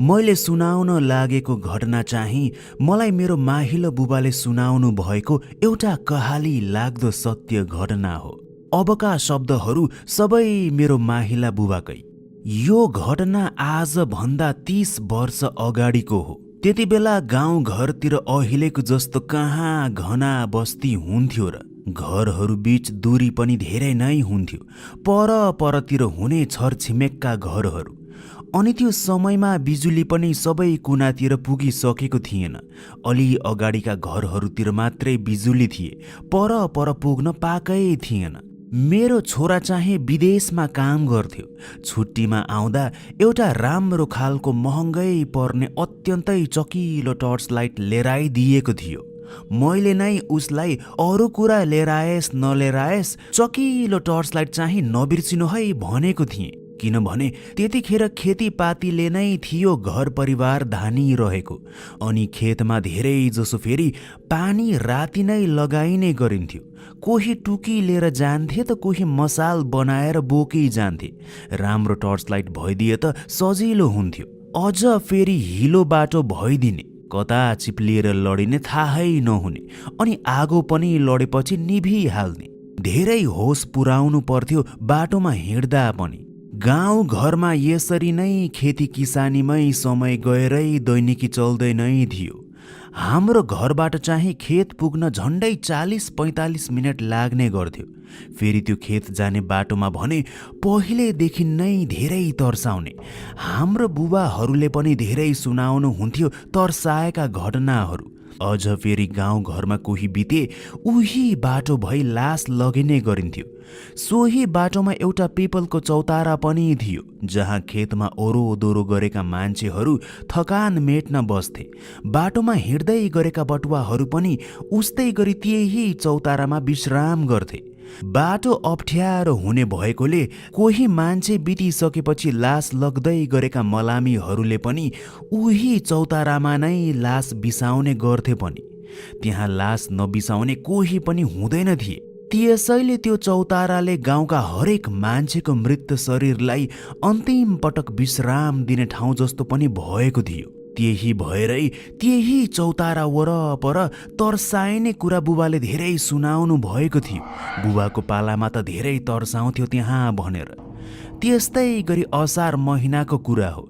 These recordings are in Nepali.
मैले सुनाउन लागेको घटना चाहिँ मलाई मेरो माहिलो बुबाले सुनाउनु भएको एउटा कहाली लाग्दो सत्य घटना हो। अबका शब्दहरू सबै मेरो माहिला बुबाकै। यो घटना आज भन्दा 30 वर्ष अगाडिको हो। त्यति बेला गाउँ घरतिर अहिलेको जस्तो कहाँ घना बस्ती हुन्थ्यो र घरहरू बीच दूरी पनि धेरै नै हुन्थ्यो। परतिर हुने छरछिमेकका घरहरू। अनि त्यो समयमा बिजुली पनि सबै कुनातिर पुगिसकेको थिएन। अलि अगाडिका घरहरूतिर मात्रै बिजुली थिए, पर पुग्न पाएकै थिएन। मेरो छोरा चाहिँ विदेशमा काम गर्थ्यो। छुट्टीमा आउँदा एउटा राम्रो खालको महँगै पर्ने अत्यन्तै चकिलो टर्च लाइट लिएर आइदिएको थियो। मैले नै उसलाई अरू कुरा लिएर आएस् नलिएर आएस् चकिलो टर्च लाइट चाहिँ नबिर्सिनु है भनेको थिएँ। किनभने त्यतिखेर खेतीपातीले नै थियो घर परिवार धानिरहेको। अनि खेतमा धेरै जसो फेरि पानी राति नै लगाइने गरिन्थ्यो। कोही टुकी लिएर जान्थे त कोही मसाल बनाएर बोकी जान्थे। राम्रो टर्च लाइट भइदिए त सजिलो हुन्थ्यो। अझ फेरि हिलो बाटो भइदिने, कता चिप्लिएर लडिने थाहै नहुने, अनि आगो पनि लडेपछि निभिहाल्ने। धेरै होस पुर्याउनु पर्थ्यो बाटोमा हिँड्दा पनि। गाउँ घरमा यसरी नै खेती किसानीमै समय गएरै दैनिकी चल्दै नै थियो। हाम्रो घरबाट चाहिँ खेत पुग्न झन्डै 40-45 मिनट लाग्ने गर्थ्यो। फेरि त्यो खेत जाने बाटोमा भने पहिलेदेखि नै धेरै तर्साउने। हाम्रो बुबाहरूले पनि धेरै सुनाउनु हुन्थ्यो तर्साएका घटनाहरू। अझ फेरि गाउँ घरमा कोही बिते उही बाटो भई लास लगिने गरिन्थ्यो। सोही बाटोमा एउटा पिपलको चौतारा पनि थियो, जहाँ खेतमा ओरोदोरो गरेका मान्छेहरू थकान मेट्न बस्थे। बाटोमा हिँड्दै गरेका बटुवाहरू पनि उस्तै गरी त्यही चौतारामा विश्राम गर्थे। बाटो अप्ठ्यारो हुने भएकोले कोही मान्छे बितिसकेपछि लास लग्दै गरेका मलामीहरूले पनि उही चौतारामा नै लास बिसाउने गर्थे पनि। त्यहाँ लास नबिसाउने कोही पनि हुँदैन थिए। त्यसैले त्यो चौताराले गाउँका हरेक मान्छेको मृत शरीरलाई अन्तिम पटक विश्राम दिने ठाउँ जस्तो पनि भएको थियो। त्यही भएरै त्यही चौतारा वरपर तर्साइने कुरा बुबाले धेरै सुनाउनु भएको थियो। बुबाको पालामा त धेरै तर्साउँथ्यो त्यहाँ भनेर। त्यस्तै गरी असार महिनाको कुरा हो।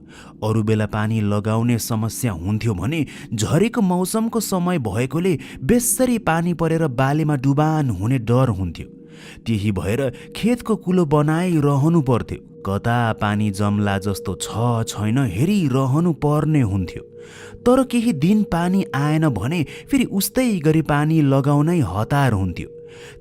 अरू बेला पानी लगाउने समस्या हुन्थ्यो भने झरीको मौसमको समय भएकोले बेस्सरी पानी परेर बालीमा डुबान हुने डर हुन्थ्यो। त्यही भएर खेतको कुलो बनाइरहनु पर्थ्यो। कता पानी जम्ला जस्तो छैन हेरिरहनु पर्ने हुन्थ्यो। तर केही दिन पानी आएन भने फेरि उस्तै गरी पानी लगाउनै हतार हुन्थ्यो।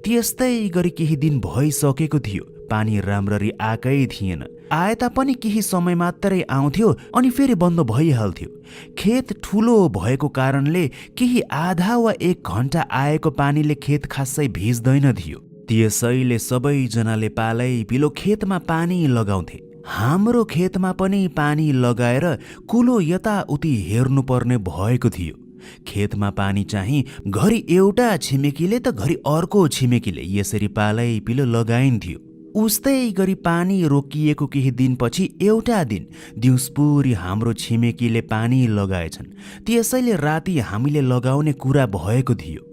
त्यस्तै गरी केही दिन भइसकेको थियो, पानी राम्ररी आएकै थिएन। आए तापनि केही समय मात्रै आउँथ्यो अनि फेरि बन्द भइहाल्थ्यो। खेत ठुलो भएको कारणले केही आधा वा 1 घन्टा आएको पानीले खेत खासै भिज्दैन थियो। त्यसैले सबैजनाले पालै पिलो खेतमा पानी लगाउँथे। हाम्रो खेतमा पनि पानी लगाएर कुलो यताउति हेर्नुपर्ने भएको थियो। खेतमा पानी चाहिँ घरि एउटा छिमेकीले त घरि अर्को छिमेकीले यसरी पालै पिलो लगाइन्थ्यो। उस्तै गरी पानी रोकिएको केही दिनपछि एउटा दिन दिउँसपुरी हाम्रो छिमेकीले पानी लगाएछन्। त्यसैले राति हामीले लगाउने कुरा भएको थियो।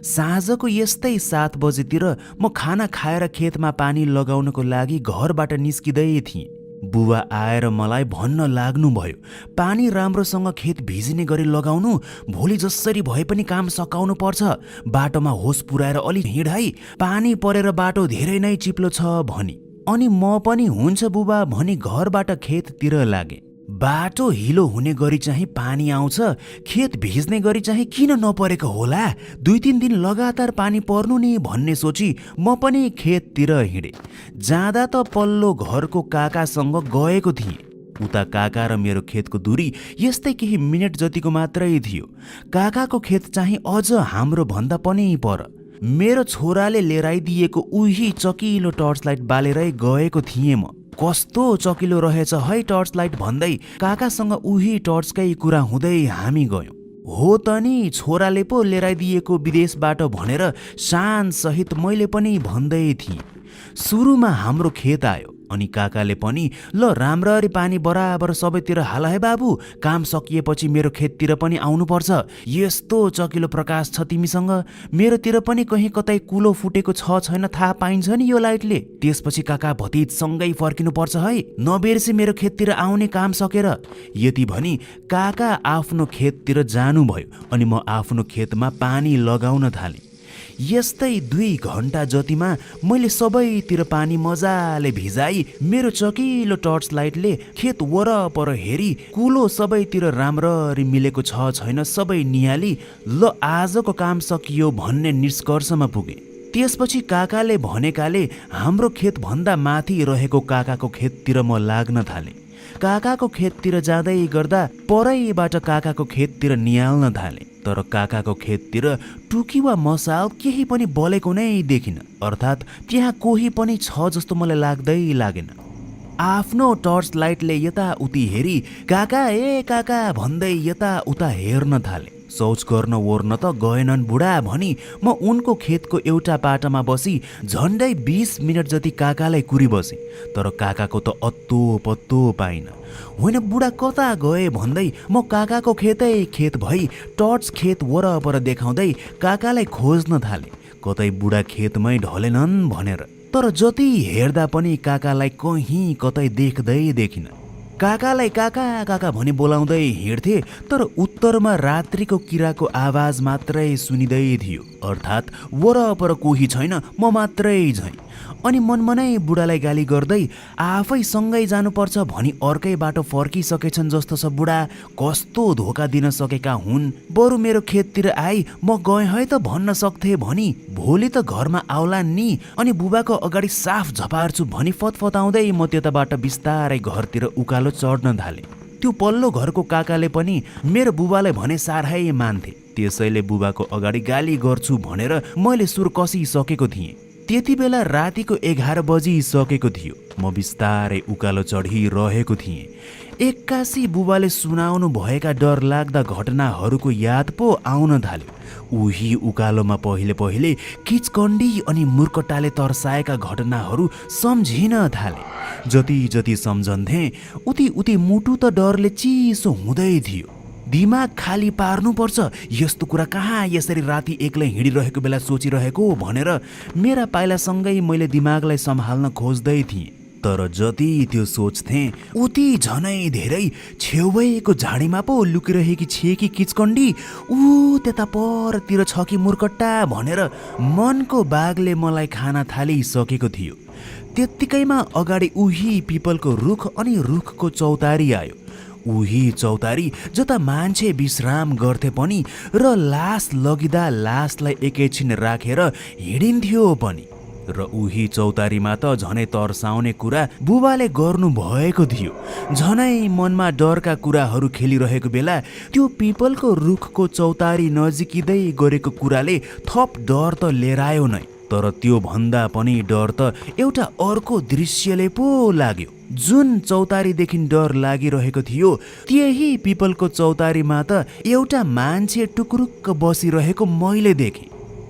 साँझको यस्तै 7 बजेतिर म खाना खाएर खेतमा पानी लगाउनको लागि घरबाट निस्किँदै थिएँ। बुबा आएर मलाई भन्न लाग्नुभयो, पानी राम्रोसँग खेत भिज्ने गरी लगाउनु, भोलि जसरी भए पनि काम सकाउनु पर्छ। बाटोमा होस पुर्याएर अलि हिँड है, पानी परेर बाटो धेरै नै चिप्लो छ भनी। अनि म पनि हुन्छ बुबा भनी घरबाट खेततिर लागे। बाटो हिलो हुने गरी चाहिँ पानी आउँछ, खेत भिज्ने गरी चाहिँ किन नपरेको होला? 2-3 दिन लगातार पानी पर्नु नि भन्ने सोची म पनि खेततिर हिँडे। जाँदा त पल्लो घरको काकासँग गएको थिएँ। उता काका र मेरो खेतको दूरी यस्तै केही मिनट जतिको मात्रै थियो। काकाको खेत चाहिँ अझ हाम्रो भन्दा पनि पर। मेरो छोराले लिएर आइदिएको उही चकिलो टर्च लाइट बालेरै गएको थिएँ म। कस्तो चकिलो रहेछ है टर्च लाइट भन्दै काकासँग उही टर्चकै कुरा हुँदै हामी गयौँ। हो त नि, छोराले पो लिएर आइदिएको विदेशबाट भनेर शान सहित मैले पनि भन्दै थिएँ। सुरुमा हाम्रो खेत आयो। अनि काकाले पनि ल राम्ररी पानी बराबर सबैतिर हाल है बाबु, काम सकिएपछि मेरो खेततिर पनि आउनुपर्छ। यस्तो चकिलो प्रकाश छ तिमीसँग, मेरोतिर पनि कहीँ कतै कुलो फुटेको छ छैन थाहा पाइन्छ नि यो लाइटले। त्यसपछि काका भतिज सँगै फर्किनुपर्छ है, नबिर्सी मेरो खेततिर आउने काम सकेर। यति भनी काका आफ्नो खेततिर जानुभयो अनि म आफ्नो खेतमा पानी लगाउन थालेँ। यस्तै 2 घण्टा जतिमा मैले सबैतिर पानी मजाले भिजाई मेरो चकिलो टर्च लाइटले खेत वरपर हेरी कुलो सबैतिर राम्ररी मिलेको छ छैन सबै निहाली ल आजको काम सकियो भन्ने निष्कर्षमा पुगे। त्यसपछि काकाले भनेकाले हाम्रो खेतभन्दा माथि रहेको काकाको खेततिर म लाग्न थालेँ। काकाको खेततिर जाँदै गर्दा परैबाट काकाको खेततिर निहाल्न थालेँ, तर काकाको खेततिर टुकी वा मसाल केही पनि बलेको नै देखिन, अर्थात् त्यहाँ कोही पनि छ जस्तो मलाई लाग्दै लागेन। आफ्नो टर्च लाइटले यताउति हेरी काका ए काका भन्दै यताउता हेर्न थाले। शौच गर्न ओर्न त गएनन् बुढा भनी म उनको खेतको एउटा पाटामा बसी झन्डै 20 मिनट जति काकालाई कुरिबसेँ, तर काकाको त अत्तो पत्तो पाइन। होइन बुढा कता गए भन्दै म काकाको खेत भई टर्च खेत वरपर देखाउँदै काकालाई खोज्न थालेँ, कतै बुढा खेतमै ढलेनन् भनेर। तर जति हेर्दा पनि काकालाई कहीँ कतै देख्दै देखिन। काकालाई काका काका भनी बोलाउँदै हिँड्थे, तर उत्तरमा रात्रिको किराको आवाज मात्रै सुनिँदै थियो, अर्थात् वरपर कोही छैन, म मात्रै झैँ। अनि मनमनै बुढालाई गाली गर्दै आफै सँगै जानुपर्छ भनी अर्कै बाटो फर्किसकेछन् जस्तो छ बुढा, कस्तो धोका दिन सकेका हुन्। बरु मेरो खेततिर आई म गएँ है त भन्न सक्थे भनी भोलि त घरमा आउलान् नि, अनि बुबाको अगाडि साफ झपार्छु भनी फतफताउँदै म त्यताबाट बिस्तारै घरतिर उकालो चढ्न थालेँ। त्यो पल्लो घरको काकाले पनि मेरो बुबालाई भने साह्रै मान्थे, त्यसैले बुबाको अगाडि गाली गर्छु भनेर मैले सुर कसिसकेको थिएँ। त्यति बेला रातिको 11 बजिसकेको थियो। म बिस्तारै उकालो चढिरहेको थिएँ। एक्कासी बुबाले सुनाउनु भएका डरलाग्दा घटनाहरूको याद पो आउन थाल्यो। उही उकालोमा पहिले किचकन्डी अनि मुर्कटाले तर्साएका घटनाहरू सम्झिन थाले। जति जति सम्झन्थे उति मुटु त डरले चिसो हुँदै थियो। दिमाग खाली पार्नुपर्छ, यस्तो कुरा कहाँ यसरी राति एक्लै हिँडिरहेको बेला सोचिरहेको भनेर मेरा पाइलासँगै मैले दिमागलाई सम्हाल्न खोज्दै थिएँ। तर जति त्यो सोच्थेँ उति झनै धेरै छेउैको झाडीमा पो लुकिरहेकी छे कि किचकन्डी, ऊ त्यता परतिर छ कि मुर्कट्टा भनेर मनको बाघले मलाई खान थालिसकेको थियो। त्यत्तिकैमा अगाडि उही पिपलको रुख अनि रुखको चौतारी आयो। उही चौतारी जता मान्छे विश्राम गर्थे पनि र लास लगिँदा लासलाई एकैछिन राखेर हिँडिन्थ्यो पनि। र उही चौतारीमा त झनै तर्साउने कुरा बुबाले गर्नु भएको थियो। झनै मनमा डरका कुराहरू खेलिरहेको बेला त्यो पिपलको रुखको चौतारी नजिकिँदै गरेको कुराले थप डर त लिएर आयो नै, तर त्यो भन्दा पनि डर त एउटा अर्को दृश्यले पो लाग्यो। जुन चौतारीदेखि डर लागिरहेको थियो त्यही पिपलको चौतारीमा त एउटा मान्छे टुकुरुक्क बसिरहेको मैले देखेँ।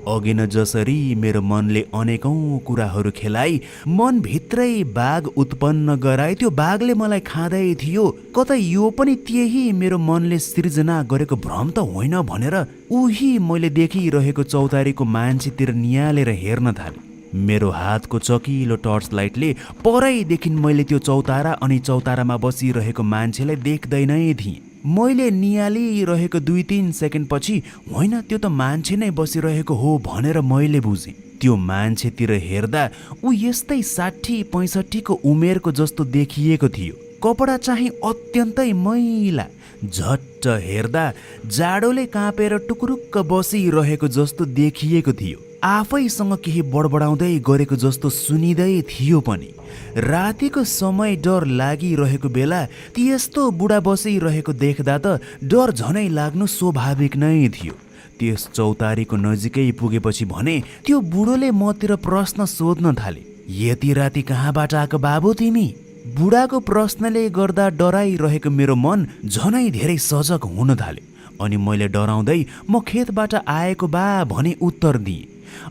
अघि न जसरी मेरो मनले अनेकौं कुराहरू खेलाइ मनभित्रै बाघ उत्पन्न गराए त्यो बाघले मलाई खाँदै थियो, कतै यो पनि त्यही मेरो मनले सृजना गरेको भ्रम त होइन भनेर उही मैले देखिरहेको चौतारीको मान्छेतिर निहालेर हेर्न थालेँ। मेरो हातको चकिलो टर्च लाइटले परैदेखि मैले त्यो चौतारा अनि चौतारामा बसिरहेको मान्छेलाई देख्दै नै थिएँ। मैले निहालिरहेको 2-3 सेकेन्डपछि होइन त्यो त मान्छे नै बसिरहेको हो भनेर मैले बुझेँ। त्यो मान्छेतिर हेर्दा ऊ यस्तै 60-65 को उमेरको जस्तो देखिएको थियो। कपडा चाहिँ अत्यन्तै मैला, झट्ट हेर्दा जाडोले काँपेर टुकुरुक्क बसिरहेको जस्तो देखिएको थियो। आफैसँग केही बडबडाउँदै गरेको जस्तो सुनिँदै थियो पनि। रातिको समय डर लागिरहेको बेला त्यस्तो बुढा बसिरहेको देख्दा त डर झनै लाग्नु स्वाभाविक नै थियो। त्यस चौतारीको नजिकै पुगेपछि भने त्यो बुढोले मतिर प्रश्न सोध्न थाले, यति राति कहाँबाट आएको बाबु तिमी? बुढाको प्रश्नले गर्दा डराइरहेको मेरो मन झनै धेरै सजग हुन थाल्यो। अनि मैले डराउँदै म खेतबाट आएको बा भनी उत्तर दिएँ।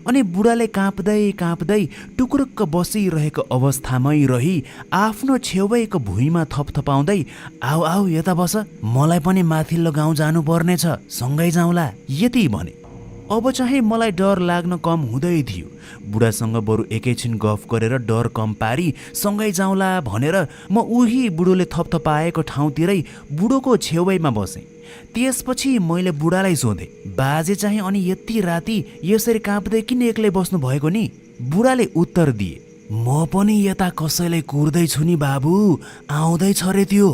अनि बुढाले काँप्दै काँप्दै टुक्रुक्क बसिरहेको अवस्थामै रही आफ्नो छेउैको भुइँमा थपथपाउँदै आऊ आऊ यता बस, मलाई पनि माथिल्लो गाउँ जानुपर्नेछ, सँगै जाउँला, यति भने। अब चाहिँ मलाई डर लाग्न कम हुँदै थियो। बुढासँग बरु एकैछिन गफ गरेर डर कम पारी सँगै जाउँला भनेर म उही बुढोले थपथपाएको ठाउँतिरै बुढोको छेउैमा बसेँ। त्यसपछि मैले बुढालाई सोधेँ, बाजे चाहिँ अनि यति राति यसरी काँप्दै किन एक्लै बस्नु भएको नि? बुढाले उत्तर दिए, म पनि यता कसैलाई कुर्दैछु नि बाबु, आउँदैछ रे त्यो।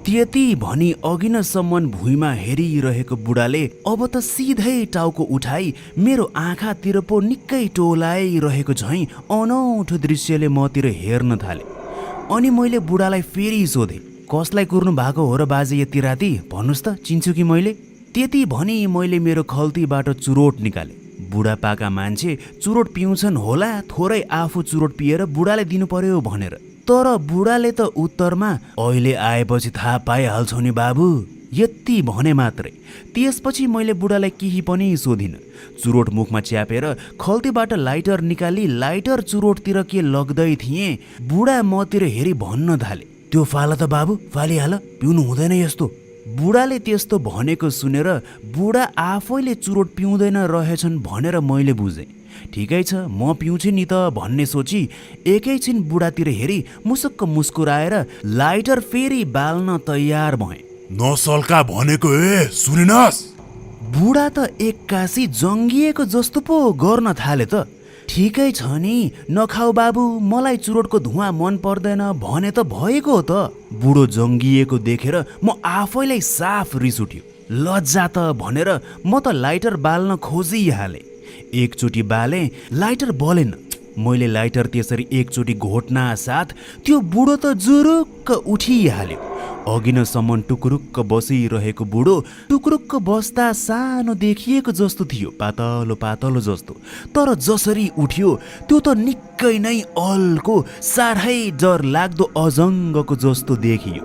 त्यति भनी अघि नसम्म भुइँमा हेरिरहेको बुढाले अब त सिधै टाउको उठाई मेरो आँखातिर पो निकै टोलाइरहेको झैँ अनौठो दृश्यले मतिर हेर्न थाले। अनि मैले बुढालाई फेरि सोधेँ, कसलाई कुर्नु भएको हो र बाजे यति राति? भन्नुहोस् त, चिन्छु कि मैले? त्यति भनी मैले मेरो खल्तीबाट चुरोट निकालेँ। बुढापाका मान्छे चुरोट पिउँछन् होला, थोरै आफू चुरोट पिएर बुढाले दिनु पर्यो भनेर। तर बुढाले त उत्तरमा अहिले आएपछि थाहा पाइहाल्छौ नि बाबु, यति भने मात्रै। त्यसपछि मैले बुढालाई केही पनि सोधिनँ। चुरोट मुखमा च्यापेर खल्तीबाट लाइटर निकाली लाइटर चुरोटतिर के लग्दै थिएँ। बुढा मतिर हेरी भन्न थाले, त्यो फाल त बाबु, फालिहाल, पिउनु हुँदैन यस्तो। बुढाले त्यस्तो भनेको सुनेर बुढा आफैले चुरोट पिउँदैन रहेछन् भनेर मैले बुझेँ। ठिकै छ, म पिउँछु नि त भन्ने सोची एकैछिन बुढातिर हेरी मुसुक्क मुस्कुराएर लाइटर फेरि बाल्न तयार भएँ। नसल्का भनेको सुनिनस्? बुढा त एक्कासी जङ्गिएको जस्तो पो गर्न थाले त। ठिकै छ नि, नखाऊ बाबु, मलाई चुरोटको धुवा मन पर्दैन भने त भएको त। बुढो जङ्गिएको देखेर म आफैलाई साफ रिस उठ्यो। लज्जा त भनेर म त लाइटर बाल्न खोजिहालेँ। एकचोटि बाले, लाइटर बलेन। मैले लाइटर त्यसरी एकचोटि घोट्ना साथ त्यो बुढो त जुरुक्क उठिहाल्यो। अघि नसम्म टुक्रुक्क बसिरहेको बुढो टुक्रुक्क बस्दा सानो देखिएको जस्तो थियो, पातलो पातलो जस्तो। तर जसरी उठ्यो त्यो त निकै नै अल्को, साह्रै डर लाग्दो अजङ्गको जस्तो देखियो।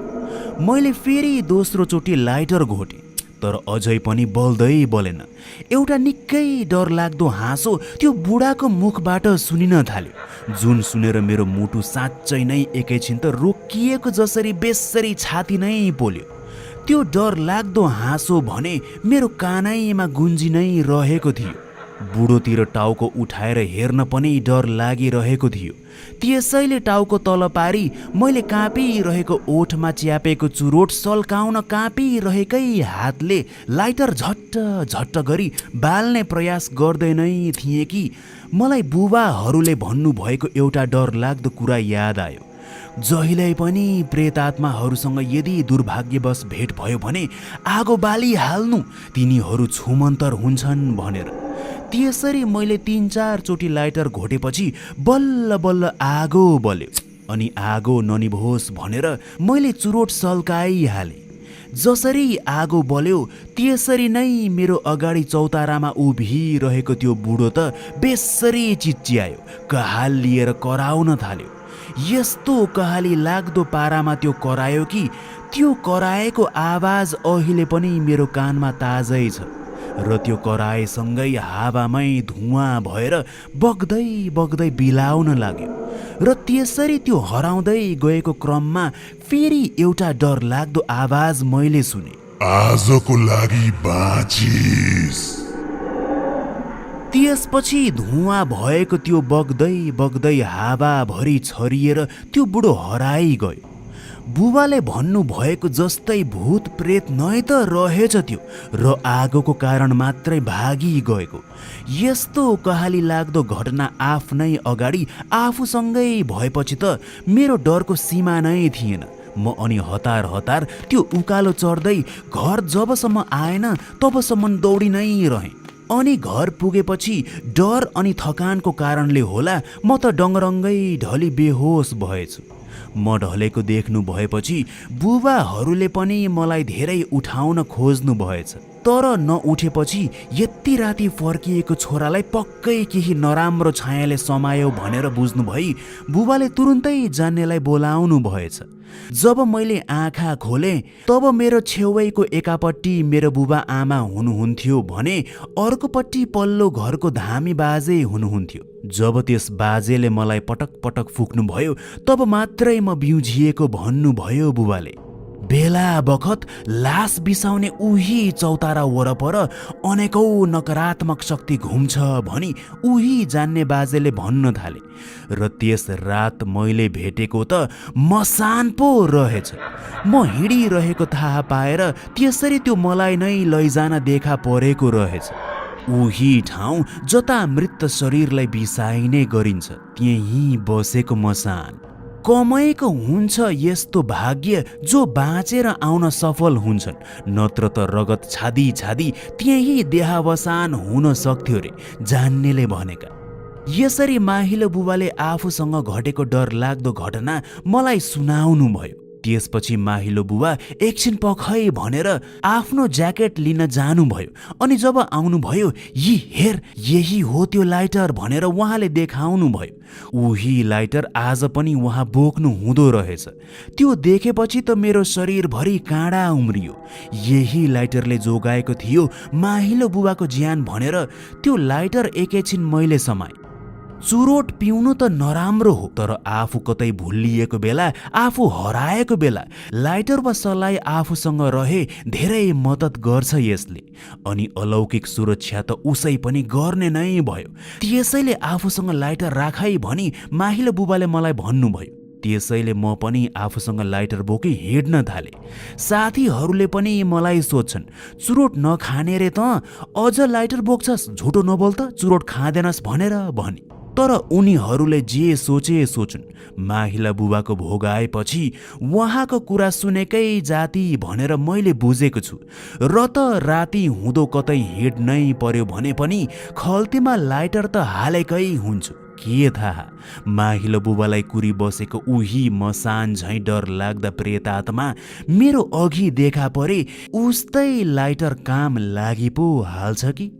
मैले फेरि दोस्रो चोटि लाइटर घोटेँ, तर अझै पनि बल्दै बलेन। एउटा निकै डरलाग्दो हाँसो त्यो बुढाको मुखबाट सुनिन थाल्यो, जुन सुनेर मेरो मुटु साँच्चै नै एकैछिन त रोकिएको जसरी बेसरी छाती नै पोल्यो। त्यो डरलाग्दो हाँसो भने मेरो कानैमा गुन्जी नै रहेको थियो। बुढोतिर टाउको उठाएर हेर्न पनि डर लागिरहेको थियो। त्यसैले टाउको तल पारी मैले काँपिरहेको ओठमा च्यापेको चुरोट सल्काउन काँपिरहेकै हातले लाइटर झट्ट झट्ट गरी बाल्ने प्रयास गर्दै नै थिएँ कि मलाई बुबाहरूले भन्नुभएको एउटा डरलाग्दो कुरा याद आयो। जहिल्यै पनि प्रेतात्माहरूसँग यदि दुर्भाग्यवश भेट भयो भने आगो बालिहाल्नु, तिनीहरू छुमन्तर हुन्छन् भनेर। त्यसरी मैले 3-4 चोटि लाइटर घोटेपछि बल्ल बल्ल आगो बल्यो। अनि आगो ननिभोस् भनेर मैले चुरोट सल्काइहालेँ। जसरी आगो बल्यो त्यसरी नै मेरो अगाडि चौतारामा उभिरहेको त्यो बुढो त बेसरी चिच्यायो, कहाल लिएर कराउन थाल्यो। यस्तो कहाली लाग्दो पारामा त्यो करायो कि त्यो कराएको आवाज अहिले पनि मेरो कानमा ताजै छ। र त्यो कराएसँगै हावामै धुवाँ भएर बग्दै बग्दै बिलाउन लाग्यो। र त्यसरी त्यो हराउँदै गएको क्रममा फेरि एउटा डरलाग्दो आवाज मैले सुने, आजको लागि बाँचिस्। त्यसपछि धुवाँ भएको त्यो बग्दै बग्दै हावाभरि छरिएर त्यो बुढो हराइ गयो। बुबाले भन्नु भएको जस्तै भूत प्रेत नै त रहेछ त्यो, र आगोको कारण मात्रै भागी गएको। यस्तो कहाली लाग्दो घटना आफ्नै अगाडि आफूसँगै भएपछि त मेरो डरको सीमा नै थिएन। म अनि हतार हतार त्यो उकालो चढ्दै घर जबसम्म आएन तबसम्म दौडी नै रहेँ। अनि घर पुगेपछि डर अनि थकानको कारणले होला म त डङ्गरङ्गै ढली बेहोस भएछु। म ढलेको देख्नु भएपछि बुबाहरूले पनि मलाई धेरै उठाउन खोज्नु भएछ। तर नउठेपछि यति राति फर्किएको छोरालाई पक्कै केही नराम्रो छायाले समायो भनेर बुझ्नु भई बुबाले तुरुन्तै जान्नेलाई बोलाउनु भएछ। जब मैले आँखा खोले तब मेरो छेउैको एकापट्टि मेरो बुबा आमा हुनुहुन्थ्यो भने अर्कोपट्टि पल्लो घरको धामी बाजे हुनुहुन्थ्यो। जब त्यस बाजेले मलाई पटक पटक फुक्नुभयो तब मात्रै म बिउझिएको भन्नुभयो बुबाले। बेला बखत लास बिसाउने उही चौतारा वरपर अनेकौं नकारात्मक शक्ति घुम्छ भनी उही जान्ने बाजेले भन्न थाले र त्यस रात मैले भेटेको त मसान पो रहेछ। म हिँडिरहेको थाहा पाएर त्यसरी त्यो मलाई नै लैजान देखा परेको रहेछ। उही ठाउँ जता मृत शरीरलाई बिसाइने गरिन्छ त्यही बसेको मसान। कमैको हुन्छ यस्तो भाग्य जो बाँचेर आउन सफल हुन्छन्, नत्र त रगत छादी छादी त्यही देहावसान हुन सक्थ्यो रे जान्नेले भनेका। यसरी माहिलो बुबाले आफूसँग घटेको डर लाग्दो घटना मलाई सुनाउनु भयो। त्यसपछि माहिलो बुबा एकछिन पखै भनेर आफ्नो ज्याकेट लिन जानुभयो अनि जब आउनुभयो यी हेर यही हो त्यो लाइटर भनेर उहाँले देखाउनु भयो। उही लाइटर आज पनि उहाँ बोक्नु हुँदो रहेछ। त्यो देखेपछि त मेरो शरीरभरि काँडा उम्रियो। यही लाइटरले जोगाएको थियो माहिलो बुबाको ज्यान भनेर त्यो लाइटर एकैछिन मैले समाएँ। चुरोट पिउनु त नराम्रो हो, तर आफू कतै भुलिएको बेला, आफू हराएको बेला लाइटर वा सलाई आफूसँग रहे धेरै मद्दत गर्छ यसले। अनि अलौकिक सुरक्षा त उसै पनि गर्ने नै भयो। त्यसैले आफूसँग लाइटर राखै भनी माहिलो बुबाले मलाई भन्नुभयो। त्यसैले म पनि आफूसँग लाइटर बोकी हिँड्न थाले। साथीहरूले पनि मलाई सोध्छन्, चुरोट नखाने रे त अझ लाइटर बोक्छस्, झुटो नबोल त, चुरोट खाँदैनस् भनेर भनी। तर उनीहरूले जे सोचे सोचुन्, माहिला बुबाको भोग आएपछि उहाँको कुरा सुनेकै जाति भनेर मैले बुझेको छु। र त राति हुँदो कतै हिँड्नै पर्यो भने पनि खल्तीमा लाइटर त हालेकै हुन्छु। के थाहा माहिलो बुबालाई कुरी बसेको उही मसान झैँ डर लाग्दा प्रेतात्मा मेरो अघि देखा परे उस्तै लाइटर काम लागि पो हाल्छ कि।